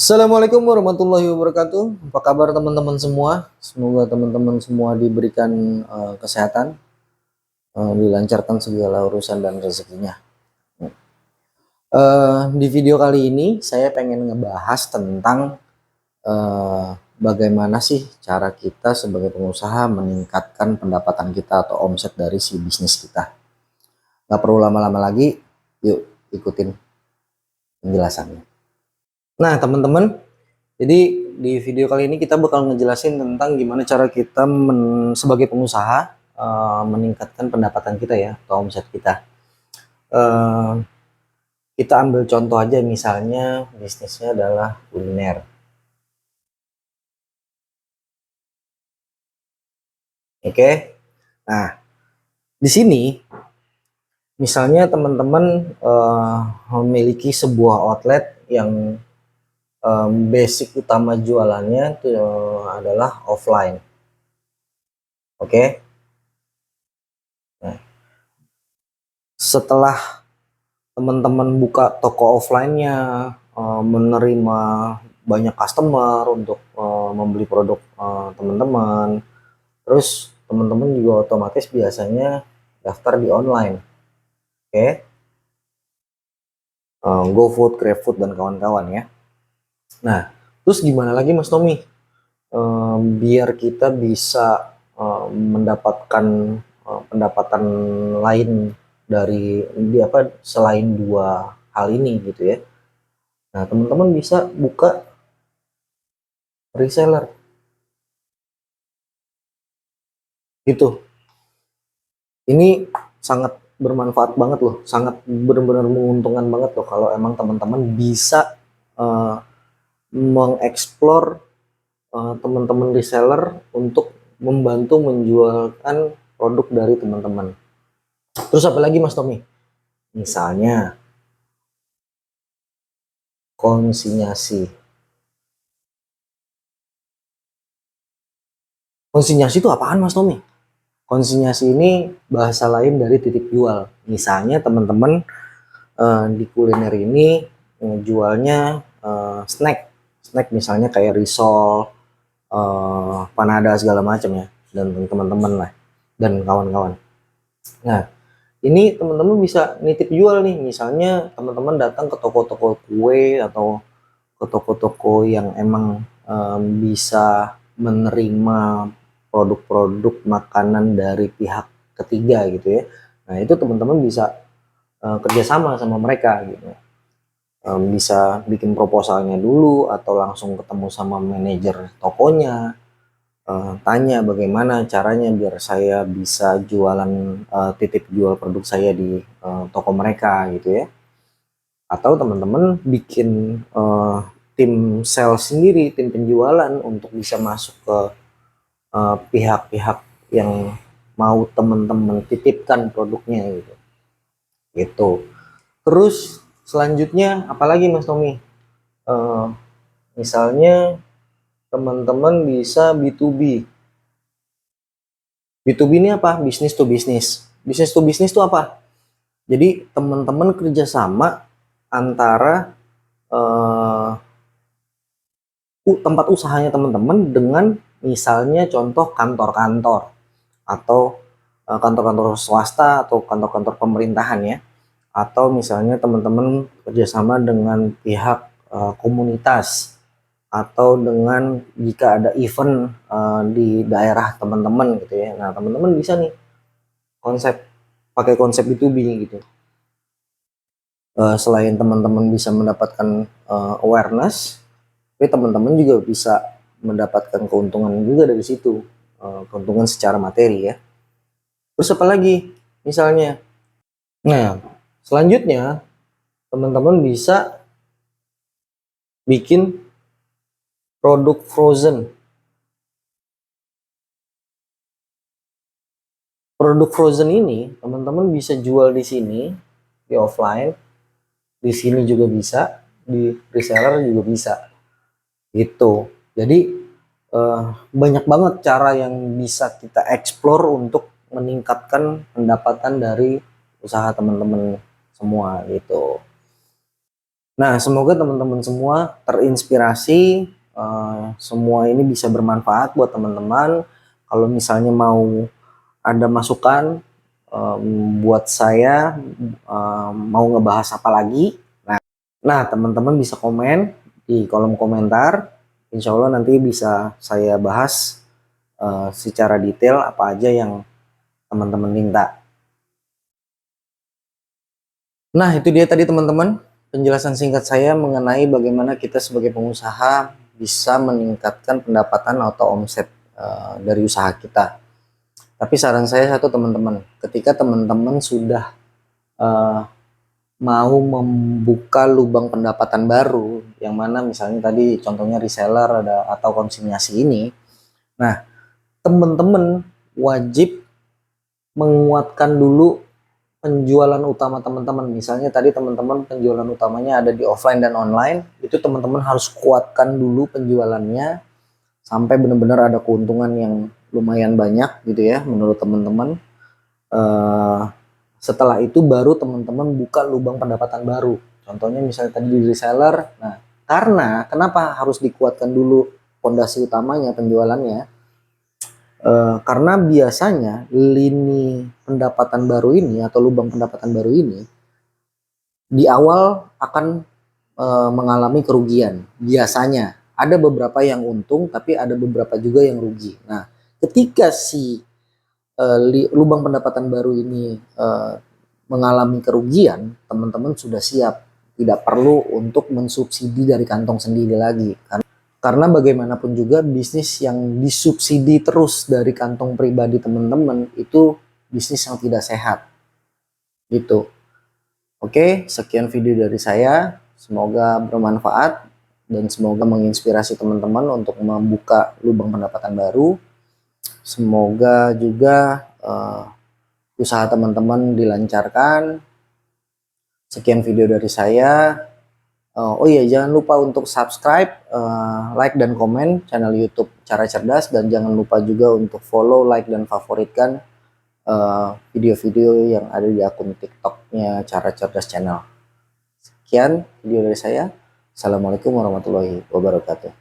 Assalamualaikum warahmatullahi wabarakatuh. Apa kabar teman-teman semua? Semoga teman-teman semua diberikan kesehatan, dilancarkan segala urusan dan rezekinya. Di video kali ini saya pengen ngebahas tentang bagaimana sih cara kita sebagai pengusaha meningkatkan pendapatan kita atau omset dari si bisnis kita. Gak perlu lama-lama lagi, yuk ikutin penjelasannya. Nah teman-teman, jadi di video kali ini kita bakal ngejelasin tentang gimana cara kita sebagai pengusaha meningkatkan pendapatan kita ya atau omset kita. Eh, kita ambil contoh aja misalnya bisnisnya adalah kuliner. Oke. Nah, di sini misalnya teman-teman memiliki sebuah outlet yang basic utama jualannya itu adalah offline. Oke. Nah, setelah teman-teman buka toko offline-nya, menerima banyak customer untuk membeli produk teman-teman, terus teman-teman juga otomatis biasanya daftar di online, oke? GoFood, GrabFood dan kawan-kawan ya. Nah, terus gimana lagi Mas Tommy? Biar kita bisa mendapatkan pendapatan lain dari selain dua hal ini gitu ya. Nah, teman-teman bisa buka reseller. Gitu. Ini sangat bermanfaat banget loh, sangat benar-benar menguntungkan banget loh kalau emang teman-teman bisa mengeksplor teman-teman reseller untuk membantu menjualkan produk dari teman-teman. Terus apa lagi Mas Tommy? Misalnya konsinyasi. Konsinyasi itu apaan Mas Tommy? Konsinyasi ini bahasa lain dari titip jual. Misalnya teman-teman di kuliner ini jualnya snack misalnya kayak risol, panada segala macam ya, dan teman-teman lah dan kawan-kawan. Nah, ini teman-teman bisa nitip jual nih, misalnya teman-teman datang ke toko-toko kue atau ke toko-toko yang emang bisa menerima produk-produk makanan dari pihak ketiga gitu ya. Nah, itu teman-teman bisa kerjasama sama mereka gitu. Bisa bikin proposalnya dulu atau langsung ketemu sama manajer tokonya, tanya bagaimana caranya biar saya bisa jualan, titip jual produk saya di toko mereka gitu ya. Atau teman-teman bikin tim sales sendiri, tim penjualan untuk bisa masuk ke pihak-pihak yang mau teman-teman titipkan produknya gitu. Gitu. Terus selanjutnya apalagi Mas Tommy? Misalnya teman-teman bisa B2B. B2B ini apa? Business to business. Business to business itu apa? Jadi teman-teman kerjasama antara tempat usahanya teman-teman dengan misalnya contoh kantor-kantor atau kantor-kantor swasta atau kantor-kantor pemerintahan ya, atau misalnya teman-teman kerjasama dengan pihak komunitas atau dengan jika ada event di daerah teman-teman gitu ya. Nah, teman-teman bisa nih pakai konsep B2B gitu. Selain teman-teman bisa mendapatkan awareness, tapi teman-teman juga bisa mendapatkan keuntungan juga dari situ, keuntungan secara materi ya. Terus apa lagi misalnya? Nah, selanjutnya teman-teman bisa bikin produk frozen. Produk frozen ini teman-teman bisa jual di sini, di offline, di sini juga bisa, di reseller juga bisa. Gitu. Jadi banyak banget cara yang bisa kita explore untuk meningkatkan pendapatan dari usaha teman-teman semua gitu. Nah, semoga teman-teman semua terinspirasi, semua ini bisa bermanfaat buat teman-teman. Kalau misalnya mau ada masukan buat saya, mau ngebahas apa lagi, nah teman-teman bisa komen di kolom komentar. Insya Allah nanti bisa saya bahas secara detail apa aja yang teman-teman minta. Nah, itu dia tadi teman-teman, penjelasan singkat saya mengenai bagaimana kita sebagai pengusaha bisa meningkatkan pendapatan atau omset dari usaha kita. Tapi saran saya satu teman-teman, ketika teman-teman sudah uh, mau membuka lubang pendapatan baru, yang mana misalnya tadi contohnya reseller ada atau konsinyasi ini, nah teman-teman wajib menguatkan dulu penjualan utama teman-teman. Misalnya tadi teman-teman penjualan utamanya ada di offline dan online, itu teman-teman harus kuatkan dulu penjualannya sampai benar-benar ada keuntungan yang lumayan banyak gitu ya menurut teman-teman. Setelah itu baru teman-teman buka lubang pendapatan baru. Contohnya misalnya tadi di reseller. Nah, karena kenapa harus dikuatkan dulu fondasi utamanya penjualannya? Karena biasanya lini pendapatan baru ini atau lubang pendapatan baru ini di awal akan mengalami kerugian. Biasanya ada beberapa yang untung, tapi ada beberapa juga yang rugi. Nah, ketika si lubang pendapatan baru ini mengalami kerugian, teman-teman sudah siap, tidak perlu untuk mensubsidi dari kantong sendiri lagi. Karena bagaimanapun juga bisnis yang disubsidi terus dari kantong pribadi teman-teman itu bisnis yang tidak sehat. Gitu. Oke, sekian video dari saya. Semoga bermanfaat dan semoga menginspirasi teman-teman untuk membuka lubang pendapatan baru. Semoga juga usaha teman-teman dilancarkan. Sekian video dari saya. Oh iya, jangan lupa untuk subscribe, like dan komen channel YouTube Cara Cerdas, dan jangan lupa juga untuk follow, like dan favoritkan video-video yang ada di akun TikToknya Cara Cerdas Channel. Sekian video dari saya. Assalamualaikum warahmatullahi wabarakatuh.